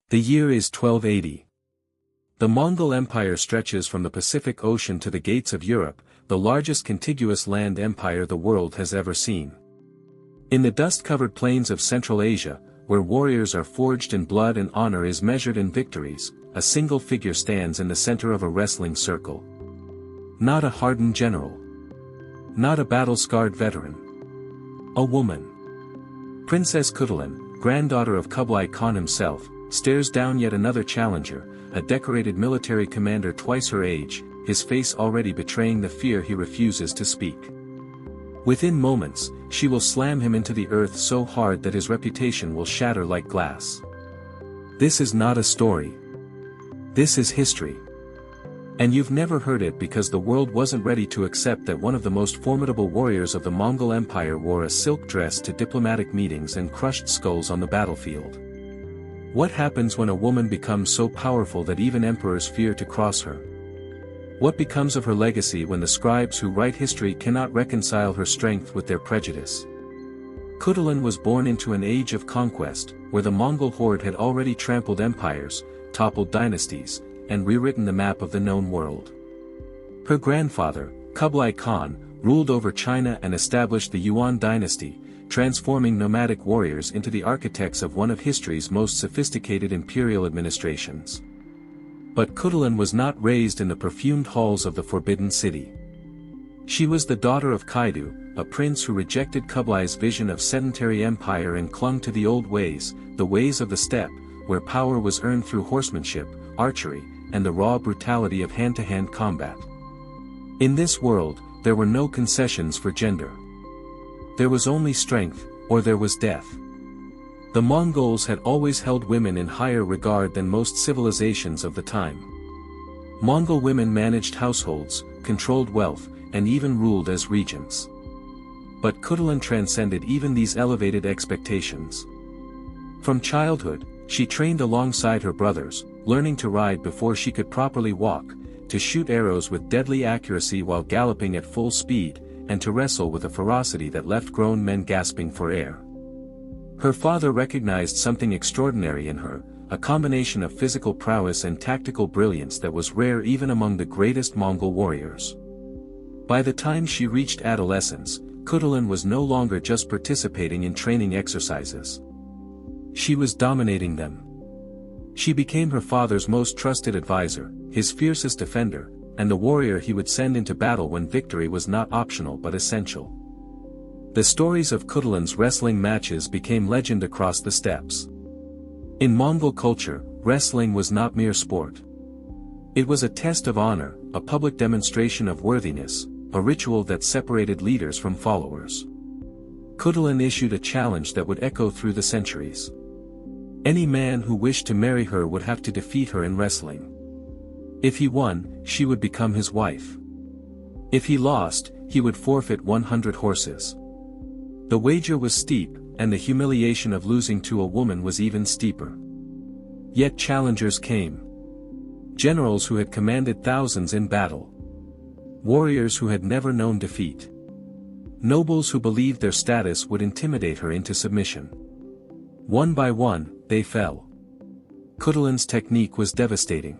The year is 1280. The Mongol Empire stretches from the Pacific Ocean to the gates of Europe, the largest contiguous land empire the world has ever seen. In the dust-covered plains of Central Asia, where warriors are forged in blood and honor is measured in victories, a single figure stands in the center of a wrestling circle. Not a hardened general. Not a battle-scarred veteran. A woman. Princess Khutulun, granddaughter of Kublai Khan himself, stares down yet another challenger, a decorated military commander twice her age, his face already betraying the fear he refuses to speak. Within moments, she will slam him into the earth so hard that his reputation will shatter like glass. This is not a story. This is history. And you've never heard it because the world wasn't ready to accept that one of the most formidable warriors of the Mongol Empire wore a silk dress to diplomatic meetings and crushed skulls on the battlefield. What happens when a woman becomes so powerful that even emperors fear to cross her? What becomes of her legacy when the scribes who write history cannot reconcile her strength with their prejudice? Khutulun was born into an age of conquest, where the Mongol horde had already trampled empires, toppled dynasties, and rewritten the map of the known world. Her grandfather, Kublai Khan, ruled over China and established the Yuan dynasty, transforming nomadic warriors into the architects of one of history's most sophisticated imperial administrations. But Khutulun was not raised in the perfumed halls of the Forbidden City. She was the daughter of Kaidu, a prince who rejected Kublai's vision of sedentary empire and clung to the old ways, the ways of the steppe, where power was earned through horsemanship, archery, and the raw brutality of hand-to-hand combat. In this world, there were no concessions for gender. There was only strength, or there was death. The Mongols had always held women in higher regard than most civilizations of the time. Mongol women managed households, controlled wealth, and even ruled as regents. But Khutulun transcended even these elevated expectations. From childhood, she trained alongside her brothers, learning to ride before she could properly walk, to shoot arrows with deadly accuracy while galloping at full speed, and to wrestle with a ferocity that left grown men gasping for air. Her father recognized something extraordinary in her, a combination of physical prowess and tactical brilliance that was rare even among the greatest Mongol warriors. By the time she reached adolescence, Khutulun was no longer just participating in training exercises. She was dominating them. She became her father's most trusted advisor, his fiercest defender, and the warrior he would send into battle when victory was not optional but essential. The stories of Khutulun's wrestling matches became legend across the steppes. In Mongol culture, wrestling was not mere sport. It was a test of honor, a public demonstration of worthiness, a ritual that separated leaders from followers. Khutulun issued a challenge that would echo through the centuries. Any man who wished to marry her would have to defeat her in wrestling. If he won, she would become his wife. If he lost, he would forfeit 100 horses. The wager was steep, and the humiliation of losing to a woman was even steeper. Yet challengers came. Generals who had commanded thousands in battle. Warriors who had never known defeat. Nobles who believed their status would intimidate her into submission. One by one, they fell. Khutulun's technique was devastating.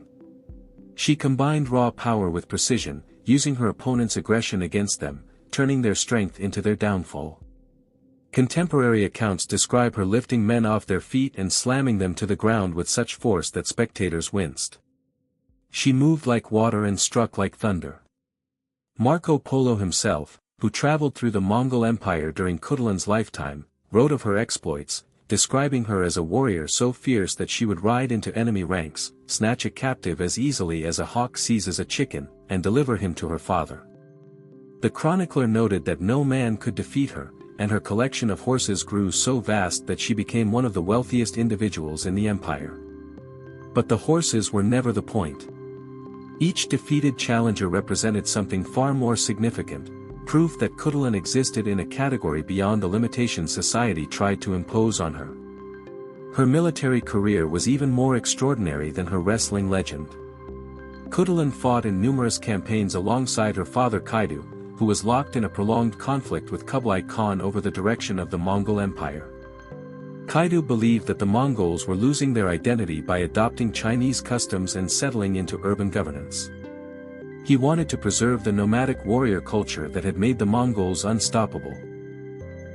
She combined raw power with precision, using her opponent's aggression against them, turning their strength into their downfall. Contemporary accounts describe her lifting men off their feet and slamming them to the ground with such force that spectators winced. She moved like water and struck like thunder. Marco Polo himself, who traveled through the Mongol Empire during Khutulun's lifetime, wrote of her exploits, describing her as a warrior so fierce that she would ride into enemy ranks, snatch a captive as easily as a hawk seizes a chicken, and deliver him to her father. The chronicler noted that no man could defeat her, and her collection of horses grew so vast that she became one of the wealthiest individuals in the empire. But the horses were never the point. Each defeated challenger represented something far more significant, proof that Khutulun existed in a category beyond the limitations society tried to impose on her. Her military career was even more extraordinary than her wrestling legend. Khutulun fought in numerous campaigns alongside her father Kaidu, who was locked in a prolonged conflict with Kublai Khan over the direction of the Mongol Empire. Kaidu believed that the Mongols were losing their identity by adopting Chinese customs and settling into urban governance. He wanted to preserve the nomadic warrior culture that had made the Mongols unstoppable.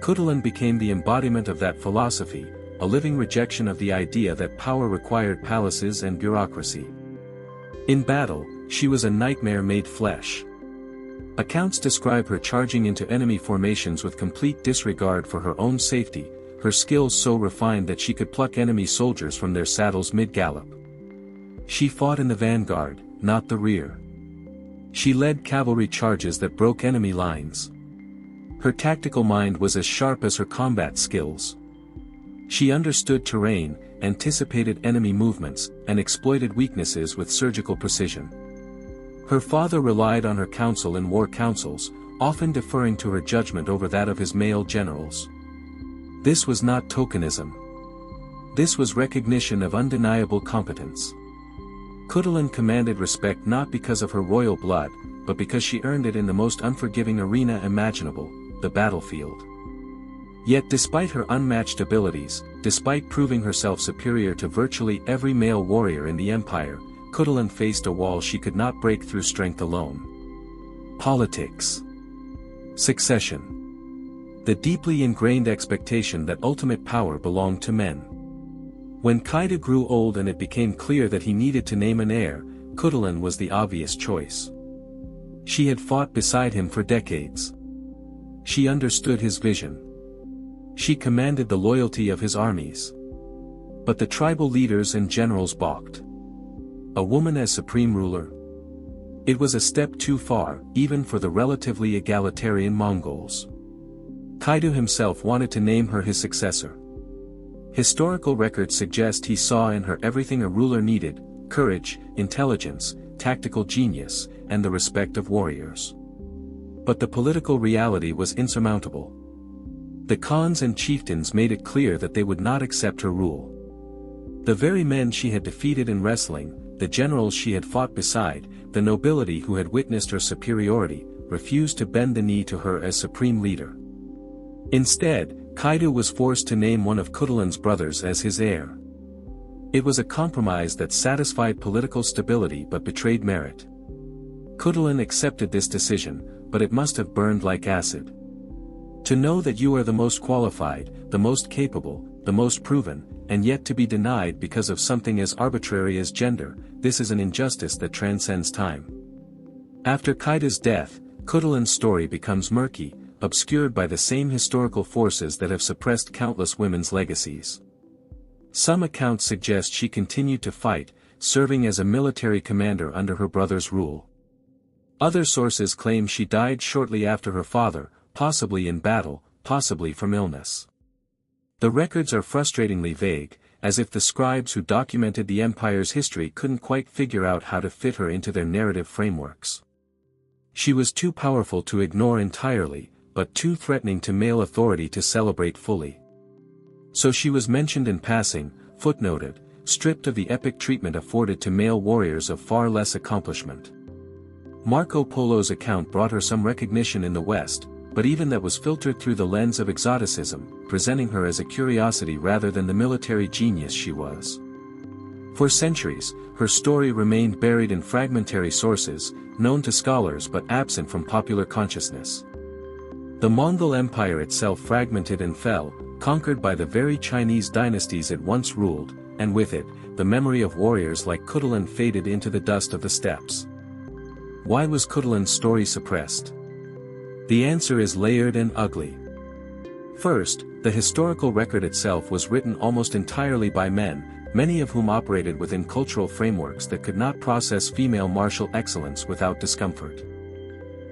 Khutulun became the embodiment of that philosophy, a living rejection of the idea that power required palaces and bureaucracy. In battle, she was a nightmare made flesh. Accounts describe her charging into enemy formations with complete disregard for her own safety, her skills so refined that she could pluck enemy soldiers from their saddles mid-gallop. She fought in the vanguard, not the rear. She led cavalry charges that broke enemy lines. Her tactical mind was as sharp as her combat skills. She understood terrain, anticipated enemy movements, and exploited weaknesses with surgical precision. Her father relied on her counsel in war councils, often deferring to her judgment over that of his male generals. This was not tokenism. This was recognition of undeniable competence. Khutulun commanded respect not because of her royal blood, but because she earned it in the most unforgiving arena imaginable, the battlefield. Yet despite her unmatched abilities, despite proving herself superior to virtually every male warrior in the empire, Khutulun faced a wall she could not break through strength alone. Politics. Succession. The deeply ingrained expectation that ultimate power belonged to men. When Kaidu grew old and it became clear that he needed to name an heir, Khutulun was the obvious choice. She had fought beside him for decades. She understood his vision. She commanded the loyalty of his armies. But the tribal leaders and generals balked. A woman as supreme ruler? It was a step too far, even for the relatively egalitarian Mongols. Kaidu himself wanted to name her his successor. Historical records suggest he saw in her everything a ruler needed: courage, intelligence, tactical genius, and the respect of warriors. But the political reality was insurmountable. The Khans and chieftains made it clear that they would not accept her rule. The very men she had defeated in wrestling, the generals she had fought beside, the nobility who had witnessed her superiority, refused to bend the knee to her as supreme leader. Instead, Kaidu was forced to name one of Khutulun's brothers as his heir. It was a compromise that satisfied political stability but betrayed merit. Khutulun accepted this decision, but it must have burned like acid. To know that you are the most qualified, the most capable, the most proven, and yet to be denied because of something as arbitrary as gender, this is an injustice that transcends time. After Kaidu's death, Khutulun's story becomes murky, obscured by the same historical forces that have suppressed countless women's legacies. Some accounts suggest she continued to fight, serving as a military commander under her brother's rule. Other sources claim she died shortly after her father, possibly in battle, possibly from illness. The records are frustratingly vague, as if the scribes who documented the empire's history couldn't quite figure out how to fit her into their narrative frameworks. She was too powerful to ignore entirely, but too threatening to male authority to celebrate fully. So she was mentioned in passing, footnoted, stripped of the epic treatment afforded to male warriors of far less accomplishment. Marco Polo's account brought her some recognition in the West, but even that was filtered through the lens of exoticism, presenting her as a curiosity rather than the military genius she was. For centuries, her story remained buried in fragmentary sources, known to scholars but absent from popular consciousness. The Mongol Empire itself fragmented and fell, conquered by the very Chinese dynasties it once ruled, and with it, the memory of warriors like Khutulun faded into the dust of the steppes. Why was Khutulun's story suppressed? The answer is layered and ugly. First, the historical record itself was written almost entirely by men, many of whom operated within cultural frameworks that could not process female martial excellence without discomfort.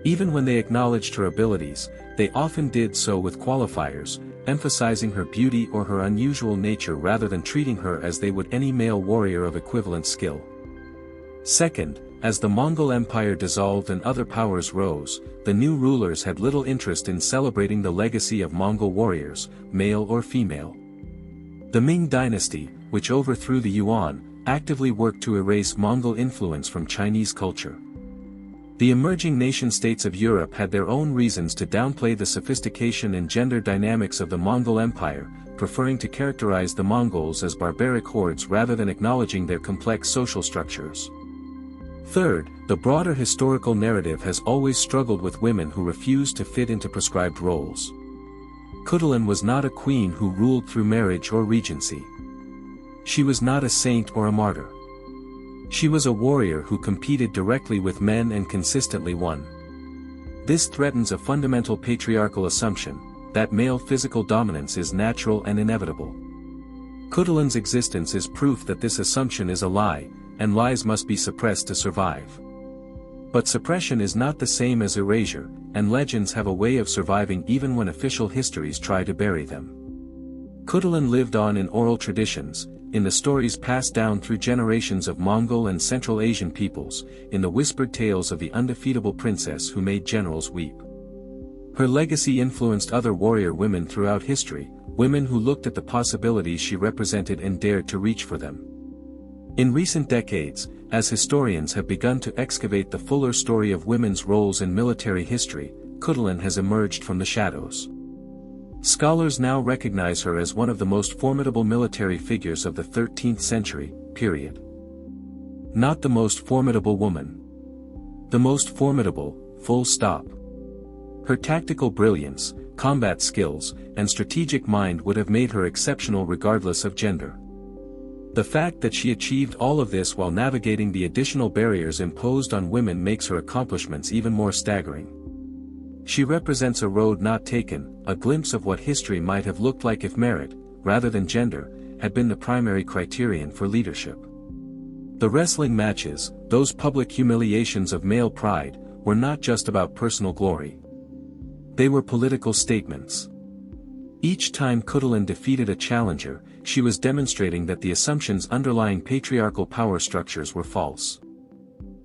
Even when they acknowledged her abilities, they often did so with qualifiers, emphasizing her beauty or her unusual nature rather than treating her as they would any male warrior of equivalent skill. Second, as the Mongol Empire dissolved and other powers rose, the new rulers had little interest in celebrating the legacy of Mongol warriors, male or female. The Ming dynasty, which overthrew the Yuan, actively worked to erase Mongol influence from Chinese culture. The emerging nation-states of Europe had their own reasons to downplay the sophistication and gender dynamics of the Mongol Empire, preferring to characterize the Mongols as barbaric hordes rather than acknowledging their complex social structures. Third, the broader historical narrative has always struggled with women who refused to fit into prescribed roles. Khutulun was not a queen who ruled through marriage or regency. She was not a saint or a martyr. She was a warrior who competed directly with men and consistently won. This threatens a fundamental patriarchal assumption, that male physical dominance is natural and inevitable. Khutulun's existence is proof that this assumption is a lie, and lies must be suppressed to survive. But suppression is not the same as erasure, and legends have a way of surviving even when official histories try to bury them. Khutulun lived on in oral traditions, in the stories passed down through generations of Mongol and Central Asian peoples, in the whispered tales of the undefeatable princess who made generals weep. Her legacy influenced other warrior women throughout history, women who looked at the possibilities she represented and dared to reach for them. In recent decades, as historians have begun to excavate the fuller story of women's roles in military history, Khutulun has emerged from the shadows. Scholars now recognize her as one of the most formidable military figures of the 13th century, period. Not the most formidable woman. The most formidable, full stop. Her tactical brilliance, combat skills, and strategic mind would have made her exceptional regardless of gender. The fact that she achieved all of this while navigating the additional barriers imposed on women makes her accomplishments even more staggering. She represents a road not taken, a glimpse of what history might have looked like if merit, rather than gender, had been the primary criterion for leadership. The wrestling matches, those public humiliations of male pride, were not just about personal glory. They were political statements. Each time Khutulun defeated a challenger, she was demonstrating that the assumptions underlying patriarchal power structures were false.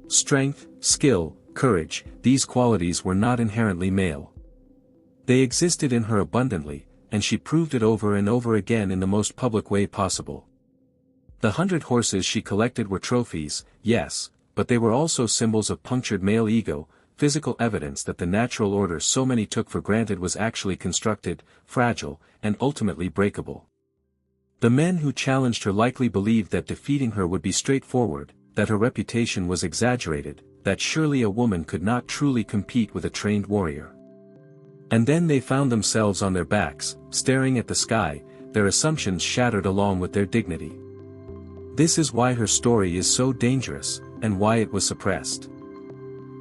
Strength, skill, courage, these qualities were not inherently male. They existed in her abundantly, and she proved it over and over again in the most public way possible. The 100 horses she collected were trophies, yes, but they were also symbols of punctured male ego, physical evidence that the natural order so many took for granted was actually constructed, fragile, and ultimately breakable. The men who challenged her likely believed that defeating her would be straightforward, that her reputation was exaggerated, that surely a woman could not truly compete with a trained warrior. And then they found themselves on their backs, staring at the sky, their assumptions shattered along with their dignity. This is why her story is so dangerous, and why it was suppressed.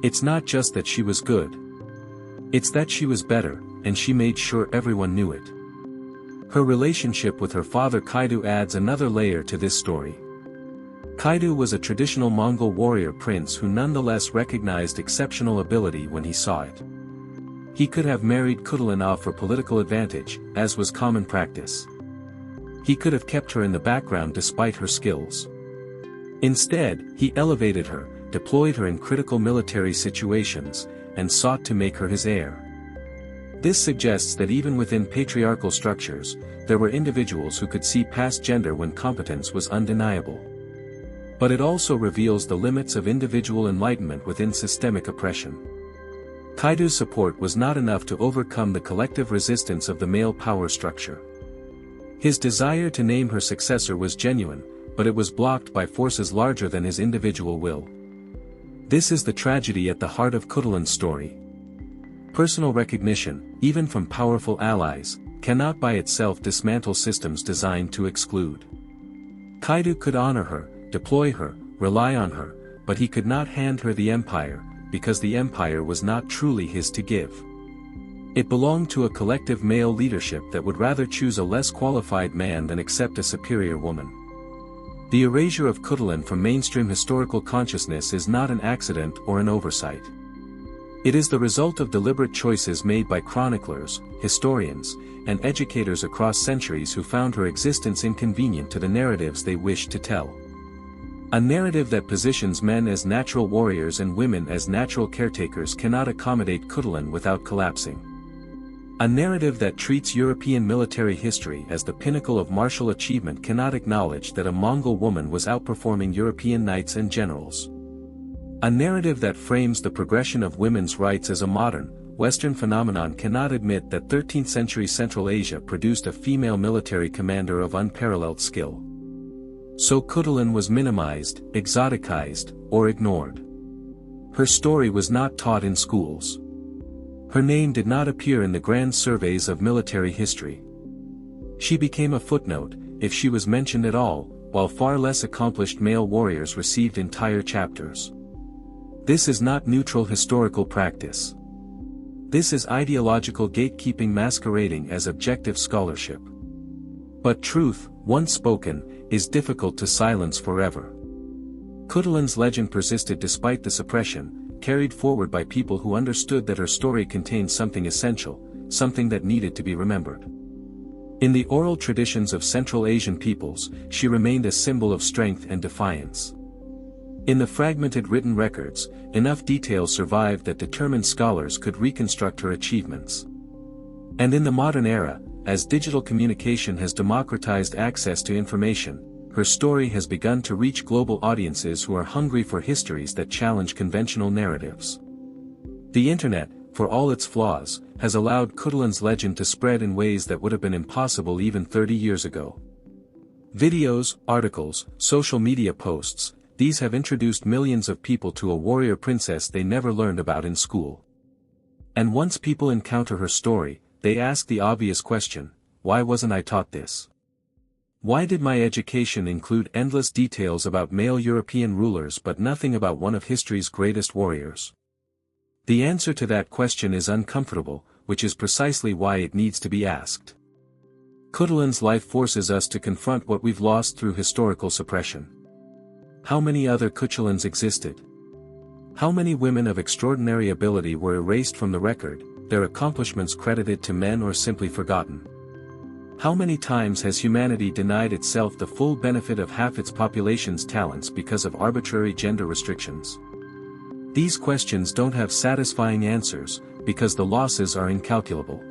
It's not just that she was good. It's that she was better, and she made sure everyone knew it. Her relationship with her father Kaidu adds another layer to this story. Kaidu was a traditional Mongol warrior prince who nonetheless recognized exceptional ability when he saw it. He could have married Khutulun off for political advantage, as was common practice. He could have kept her in the background despite her skills. Instead, he elevated her, deployed her in critical military situations, and sought to make her his heir. This suggests that even within patriarchal structures, there were individuals who could see past gender when competence was undeniable. But it also reveals the limits of individual enlightenment within systemic oppression. Kaidu's support was not enough to overcome the collective resistance of the male power structure. His desire to name her successor was genuine, but it was blocked by forces larger than his individual will. This is the tragedy at the heart of Khutulun's story. Personal recognition, even from powerful allies, cannot by itself dismantle systems designed to exclude. Kaidu could honor her, deploy her, rely on her, but he could not hand her the empire, because the empire was not truly his to give. It belonged to a collective male leadership that would rather choose a less qualified man than accept a superior woman. The erasure of Khutulun from mainstream historical consciousness is not an accident or an oversight. It is the result of deliberate choices made by chroniclers, historians, and educators across centuries who found her existence inconvenient to the narratives they wished to tell. A narrative that positions men as natural warriors and women as natural caretakers cannot accommodate Khutulun without collapsing. A narrative that treats European military history as the pinnacle of martial achievement cannot acknowledge that a Mongol woman was outperforming European knights and generals. A narrative that frames the progression of women's rights as a modern, Western phenomenon cannot admit that 13th-century Central Asia produced a female military commander of unparalleled skill. So Khutulun was minimized, exoticized, or ignored. Her story was not taught in schools. Her name did not appear in the grand surveys of military history. She became a footnote, if she was mentioned at all, while far less accomplished male warriors received entire chapters. This is not neutral historical practice. This is ideological gatekeeping masquerading as objective scholarship. But truth, once spoken, is difficult to silence forever. Khutulun's legend persisted despite the suppression, carried forward by people who understood that her story contained something essential, something that needed to be remembered. In the oral traditions of Central Asian peoples, she remained a symbol of strength and defiance. In the fragmented written records, enough details survived that determined scholars could reconstruct her achievements. And in the modern era, as digital communication has democratized access to information, her story has begun to reach global audiences who are hungry for histories that challenge conventional narratives. The Internet, for all its flaws, has allowed Khutulun's legend to spread in ways that would have been impossible even 30 years ago. Videos, articles, social media posts, these have introduced millions of people to a warrior princess they never learned about in school. And once people encounter her story, they ask the obvious question, why wasn't I taught this? Why did my education include endless details about male European rulers but nothing about one of history's greatest warriors? The answer to that question is uncomfortable, which is precisely why it needs to be asked. Khutulun's life forces us to confront what we've lost through historical suppression. How many other Khutuluns existed? How many women of extraordinary ability were erased from the record, their accomplishments credited to men or simply forgotten? How many times has humanity denied itself the full benefit of half its population's talents because of arbitrary gender restrictions? These questions don't have satisfying answers, because the losses are incalculable.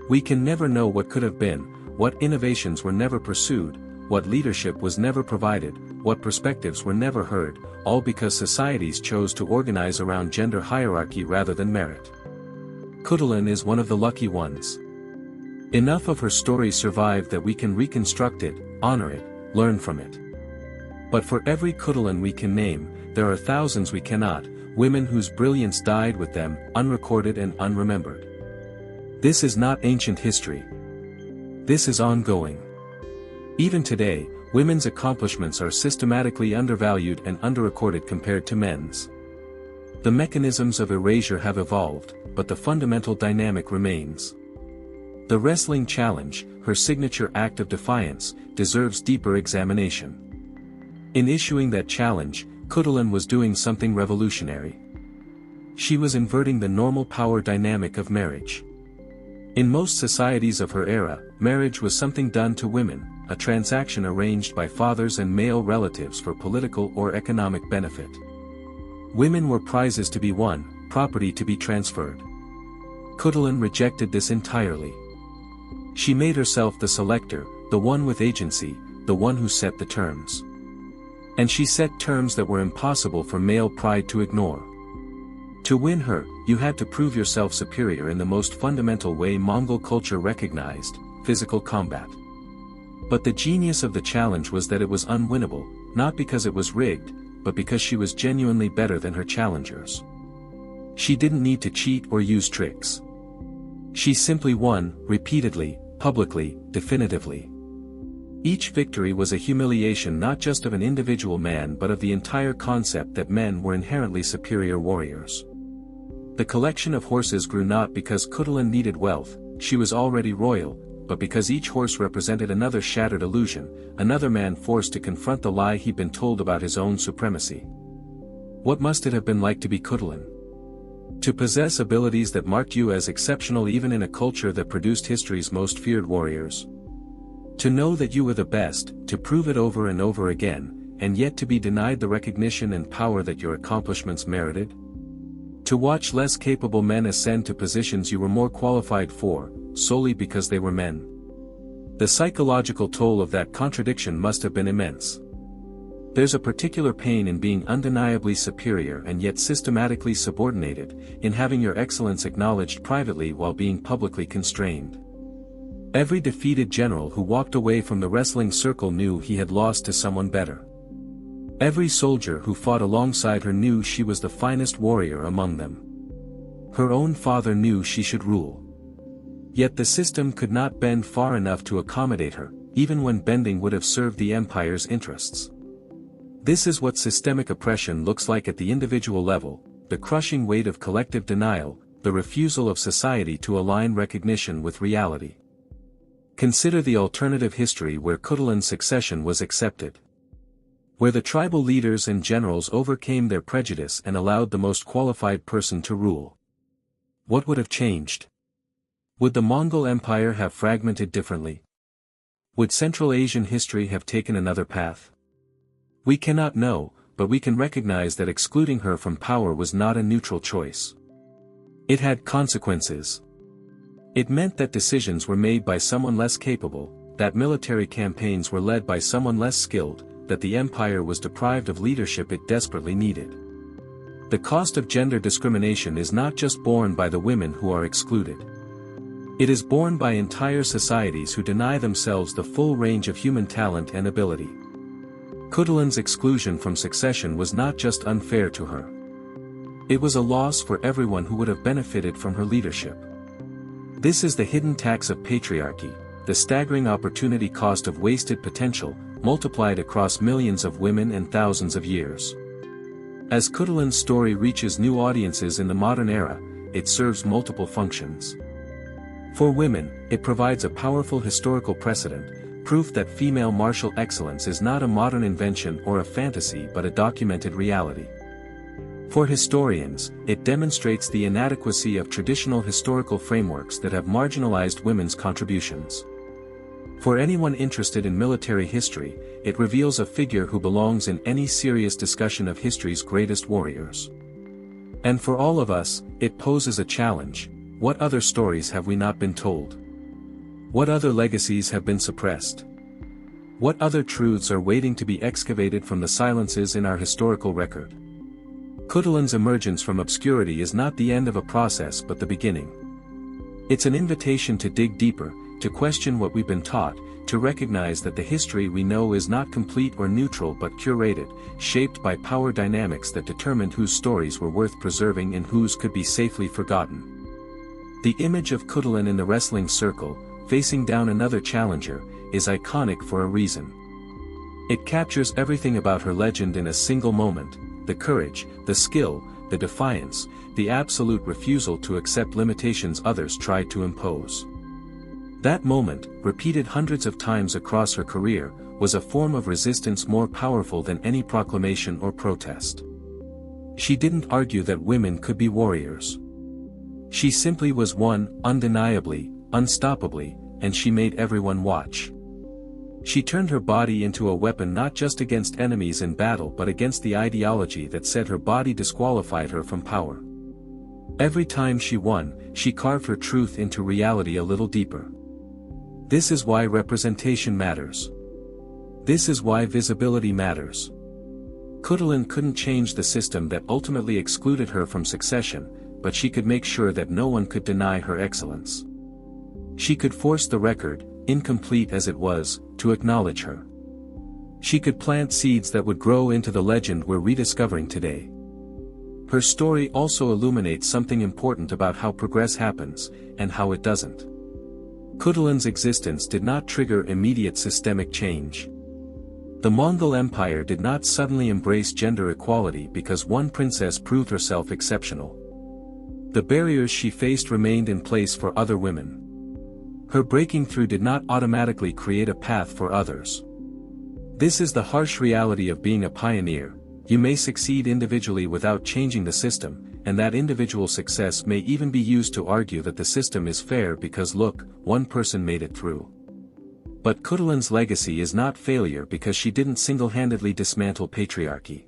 We can never know what could have been, what innovations were never pursued, what leadership was never provided, what perspectives were never heard, all because societies chose to organize around gender hierarchy rather than merit. Khutulun is one of the lucky ones. Enough of her story survived that we can reconstruct it, honor it, learn from it. But for every Khutulun we can name, there are thousands we cannot, women whose brilliance died with them, unrecorded and unremembered. This is not ancient history. This is ongoing. Even today, women's accomplishments are systematically undervalued and underrecorded compared to men's. The mechanisms of erasure have evolved, but the fundamental dynamic remains. The wrestling challenge, her signature act of defiance, deserves deeper examination. In issuing that challenge, Khutulun was doing something revolutionary. She was inverting the normal power dynamic of marriage. In most societies of her era, marriage was something done to women, a transaction arranged by fathers and male relatives for political or economic benefit. Women were prizes to be won, property to be transferred. Khutulun rejected this entirely. She made herself the selector, the one with agency, the one who set the terms. And she set terms that were impossible for male pride to ignore. To win her, you had to prove yourself superior in the most fundamental way Mongol culture recognized, physical combat. But the genius of the challenge was that it was unwinnable, not because it was rigged, but because she was genuinely better than her challengers. She didn't need to cheat or use tricks. She simply won, repeatedly, publicly, definitively. Each victory was a humiliation not just of an individual man but of the entire concept that men were inherently superior warriors. The collection of horses grew not because Khutulun needed wealth, she was already royal, but because each horse represented another shattered illusion, another man forced to confront the lie he'd been told about his own supremacy. What must it have been like to be Khutulun? To possess abilities that marked you as exceptional even in a culture that produced history's most feared warriors. To know that you were the best, to prove it over and over again, and yet to be denied the recognition and power that your accomplishments merited? To watch less capable men ascend to positions you were more qualified for, solely because they were men. The psychological toll of that contradiction must have been immense. There's a particular pain in being undeniably superior and yet systematically subordinated, in having your excellence acknowledged privately while being publicly constrained. Every defeated general who walked away from the wrestling circle knew he had lost to someone better. Every soldier who fought alongside her knew she was the finest warrior among them. Her own father knew she should rule. Yet the system could not bend far enough to accommodate her, even when bending would have served the empire's interests. This is what systemic oppression looks like at the individual level, the crushing weight of collective denial, the refusal of society to align recognition with reality. Consider the alternative history where Khutulun's succession was accepted. Where the tribal leaders and generals overcame their prejudice and allowed the most qualified person to rule. What would have changed? Would the Mongol Empire have fragmented differently? Would Central Asian history have taken another path? We cannot know, but we can recognize that excluding her from power was not a neutral choice. It had consequences. It meant that decisions were made by someone less capable, that military campaigns were led by someone less skilled, that the empire was deprived of leadership it desperately needed. The cost of gender discrimination is not just borne by the women who are excluded. It is borne by entire societies who deny themselves the full range of human talent and ability. Khutulun's exclusion from succession was not just unfair to her. It was a loss for everyone who would have benefited from her leadership. This is the hidden tax of patriarchy, the staggering opportunity cost of wasted potential, multiplied across millions of women and thousands of years. As Khutulun's story reaches new audiences in the modern era, it serves multiple functions. For women, it provides a powerful historical precedent, proof that female martial excellence is not a modern invention or a fantasy but a documented reality. For historians, it demonstrates the inadequacy of traditional historical frameworks that have marginalized women's contributions. For anyone interested in military history, it reveals a figure who belongs in any serious discussion of history's greatest warriors. And for all of us, it poses a challenge: what other stories have we not been told? What other legacies have been suppressed? What other truths are waiting to be excavated from the silences in our historical record? Khutulun's emergence from obscurity is not the end of a process but the beginning. It's an invitation to dig deeper, to question what we've been taught, to recognize that the history we know is not complete or neutral but curated, shaped by power dynamics that determined whose stories were worth preserving and whose could be safely forgotten. The image of Khutulun in the wrestling circle, facing down another challenger, is iconic for a reason. It captures everything about her legend in a single moment: the courage, the skill, the defiance, the absolute refusal to accept limitations others tried to impose. That moment, repeated hundreds of times across her career, was a form of resistance more powerful than any proclamation or protest. She didn't argue that women could be warriors. She simply was one, undeniably, unstoppably, and she made everyone watch. She turned her body into a weapon not just against enemies in battle but against the ideology that said her body disqualified her from power. Every time she won, she carved her truth into reality a little deeper. This is why representation matters. This is why visibility matters. Khutulun couldn't change the system that ultimately excluded her from succession, but she could make sure that no one could deny her excellence. She could force the record, incomplete as it was, to acknowledge her. She could plant seeds that would grow into the legend we're rediscovering today. Her story also illuminates something important about how progress happens, and how it doesn't. Khutulun's existence did not trigger immediate systemic change. The Mongol Empire did not suddenly embrace gender equality because one princess proved herself exceptional. The barriers she faced remained in place for other women. Her breaking through did not automatically create a path for others. This is the harsh reality of being a pioneer: you may succeed individually without changing the system, and that individual success may even be used to argue that the system is fair because look, one person made it through. But Khutulun's legacy is not failure because she didn't single-handedly dismantle patriarchy.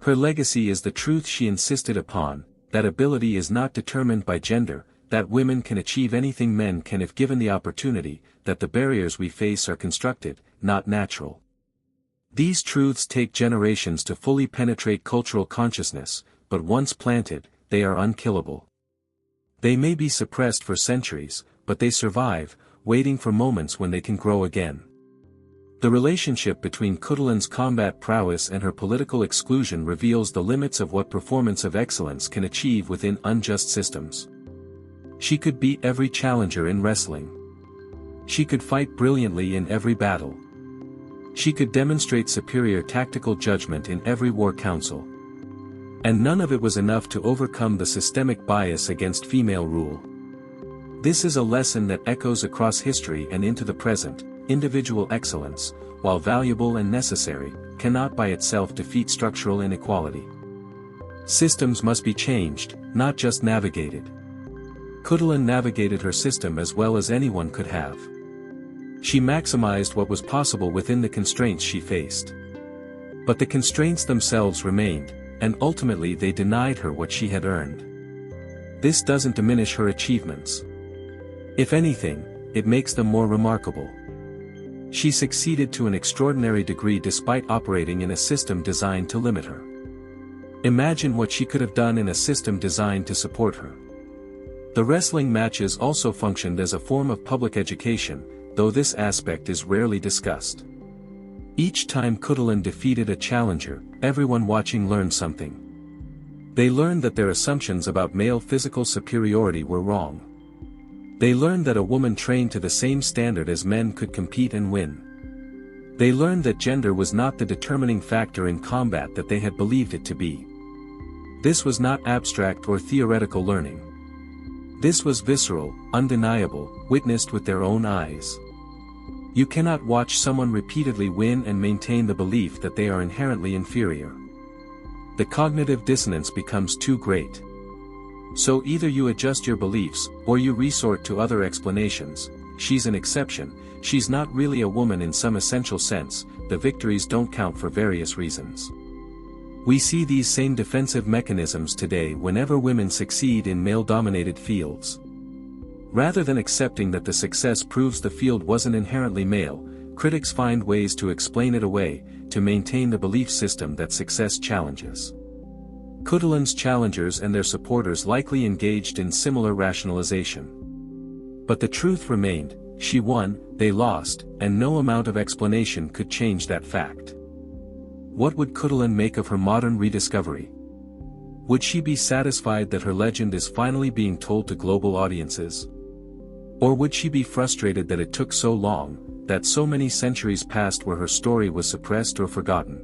Her legacy is the truth she insisted upon, that ability is not determined by gender, that women can achieve anything men can if given the opportunity, that the barriers we face are constructed, not natural. These truths take generations to fully penetrate cultural consciousness, but once planted, they are unkillable. They may be suppressed for centuries, but they survive, waiting for moments when they can grow again. The relationship between Khutulun's combat prowess and her political exclusion reveals the limits of what performance of excellence can achieve within unjust systems. She could beat every challenger in wrestling. She could fight brilliantly in every battle. She could demonstrate superior tactical judgment in every war council. And none of it was enough to overcome the systemic bias against female rule. This is a lesson that echoes across history and into the present. Individual excellence, while valuable and necessary, cannot by itself defeat structural inequality. Systems must be changed, not just navigated. Khutulun navigated her system as well as anyone could have. She maximized what was possible within the constraints she faced. But the constraints themselves remained, and ultimately they denied her what she had earned. This doesn't diminish her achievements. If anything, it makes them more remarkable. She succeeded to an extraordinary degree despite operating in a system designed to limit her. Imagine what she could have done in a system designed to support her. The wrestling matches also functioned as a form of public education, though this aspect is rarely discussed. Each time Khutulun defeated a challenger, everyone watching learned something. They learned that their assumptions about male physical superiority were wrong. They learned that a woman trained to the same standard as men could compete and win. They learned that gender was not the determining factor in combat that they had believed it to be. This was not abstract or theoretical learning. This was visceral, undeniable, witnessed with their own eyes. You cannot watch someone repeatedly win and maintain the belief that they are inherently inferior. The cognitive dissonance becomes too great. So either you adjust your beliefs, or you resort to other explanations. She's an exception, she's not really a woman in some essential sense, the victories don't count for various reasons. We see these same defensive mechanisms today whenever women succeed in male-dominated fields. Rather than accepting that the success proves the field wasn't inherently male, critics find ways to explain it away, to maintain the belief system that success challenges. Khutulun's challengers and their supporters likely engaged in similar rationalization. But the truth remained, she won, they lost, and no amount of explanation could change that fact. What would Khutulun make of her modern rediscovery? Would she be satisfied that her legend is finally being told to global audiences? Or would she be frustrated that it took so long, that so many centuries passed where her story was suppressed or forgotten?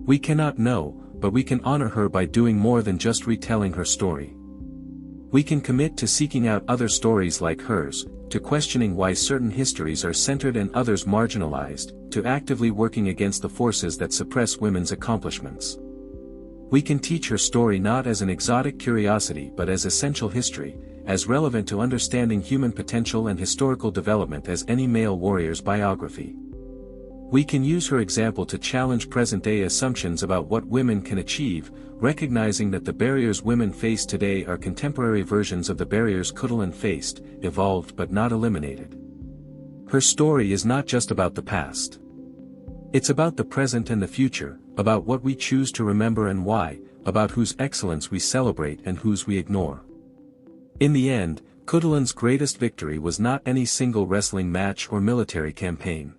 We cannot know, but we can honor her by doing more than just retelling her story. We can commit to seeking out other stories like hers, to questioning why certain histories are centered and others marginalized, to actively working against the forces that suppress women's accomplishments. We can teach her story not as an exotic curiosity but as essential history, as relevant to understanding human potential and historical development as any male warrior's biography. We can use her example to challenge present-day assumptions about what women can achieve, recognizing that the barriers women face today are contemporary versions of the barriers Khutulun faced, evolved but not eliminated. Her story is not just about the past. It's about the present and the future, about what we choose to remember and why, about whose excellence we celebrate and whose we ignore. In the end, Khutulun's greatest victory was not any single wrestling match or military campaign.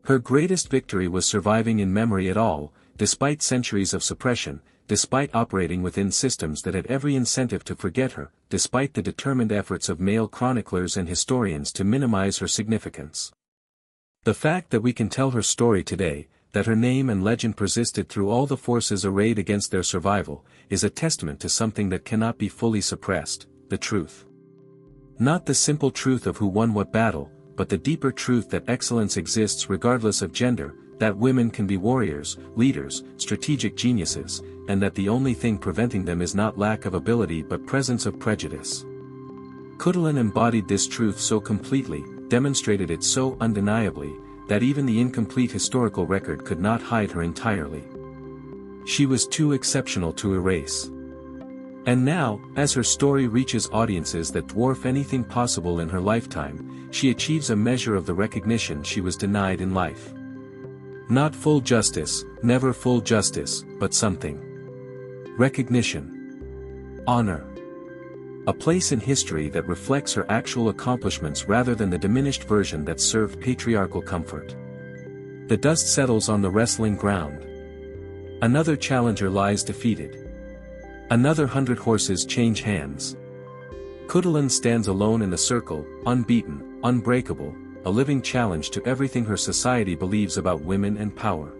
Her greatest victory was surviving in memory at all, despite centuries of suppression, despite operating within systems that had every incentive to forget her, despite the determined efforts of male chroniclers and historians to minimize her significance. The fact that we can tell her story today, that her name and legend persisted through all the forces arrayed against their survival, is a testament to something that cannot be fully suppressed, the truth. Not the simple truth of who won what battle, but the deeper truth that excellence exists regardless of gender, that women can be warriors, leaders, strategic geniuses, and that the only thing preventing them is not lack of ability but presence of prejudice. Khutulun embodied this truth so completely, demonstrated it so undeniably, that even the incomplete historical record could not hide her entirely. She was too exceptional to erase. And now, as her story reaches audiences that dwarf anything possible in her lifetime, she achieves a measure of the recognition she was denied in life. Not full justice, never full justice, but something. Recognition. Honor. A place in history that reflects her actual accomplishments rather than the diminished version that served patriarchal comfort. The dust settles on the wrestling ground. Another challenger lies defeated. Another 100 horses change hands. Khutulun stands alone in the circle, unbeaten, unbreakable, a living challenge to everything her society believes about women and power.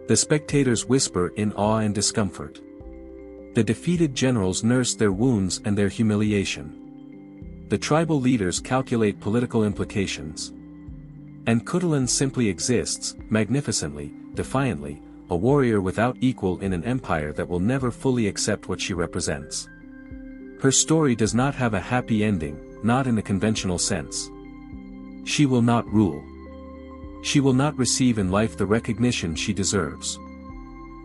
The spectators whisper in awe and discomfort. The defeated generals nurse their wounds and their humiliation. The tribal leaders calculate political implications. And Khutulun simply exists, magnificently, defiantly, a warrior without equal in an empire that will never fully accept what she represents. Her story does not have a happy ending, not in the conventional sense. She will not rule. She will not receive in life the recognition she deserves.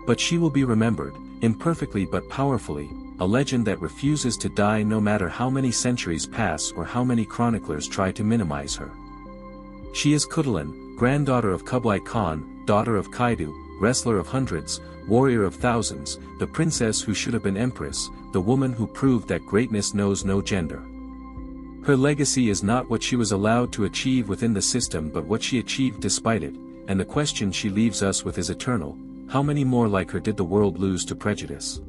But she will be remembered, imperfectly but powerfully, a legend that refuses to die no matter how many centuries pass or how many chroniclers try to minimize her. She is Khutulun, granddaughter of Kublai Khan, daughter of Kaidu, wrestler of hundreds, warrior of thousands, the princess who should have been empress, the woman who proved that greatness knows no gender. Her legacy is not what she was allowed to achieve within the system but what she achieved despite it, and the question she leaves us with is eternal: how many more like her did the world lose to prejudice?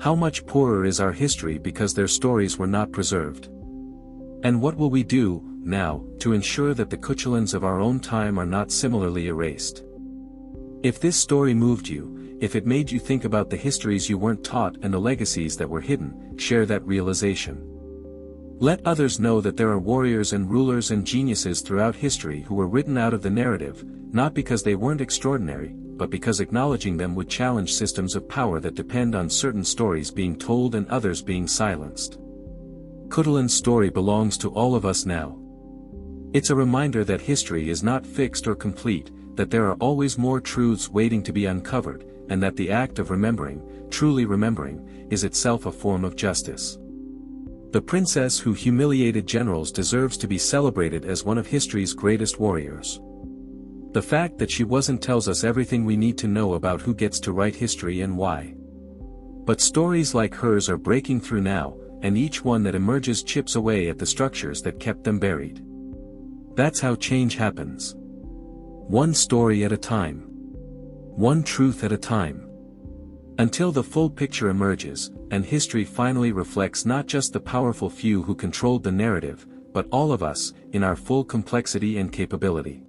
How much poorer is our history because their stories were not preserved? And what will we do, now, to ensure that the Khutuluns of our own time are not similarly erased? If this story moved you, if it made you think about the histories you weren't taught and the legacies that were hidden, share that realization. Let others know that there are warriors and rulers and geniuses throughout history who were written out of the narrative, not because they weren't extraordinary, but because acknowledging them would challenge systems of power that depend on certain stories being told and others being silenced. Khutulun's story belongs to all of us now. It's a reminder that history is not fixed or complete, that there are always more truths waiting to be uncovered, and that the act of remembering, truly remembering, is itself a form of justice. The princess who humiliated generals deserves to be celebrated as one of history's greatest warriors. The fact that she wasn't tells us everything we need to know about who gets to write history and why. But stories like hers are breaking through now, and each one that emerges chips away at the structures that kept them buried. That's how change happens. One story at a time. One truth at a time. Until the full picture emerges, and history finally reflects not just the powerful few who controlled the narrative, but all of us, in our full complexity and capability.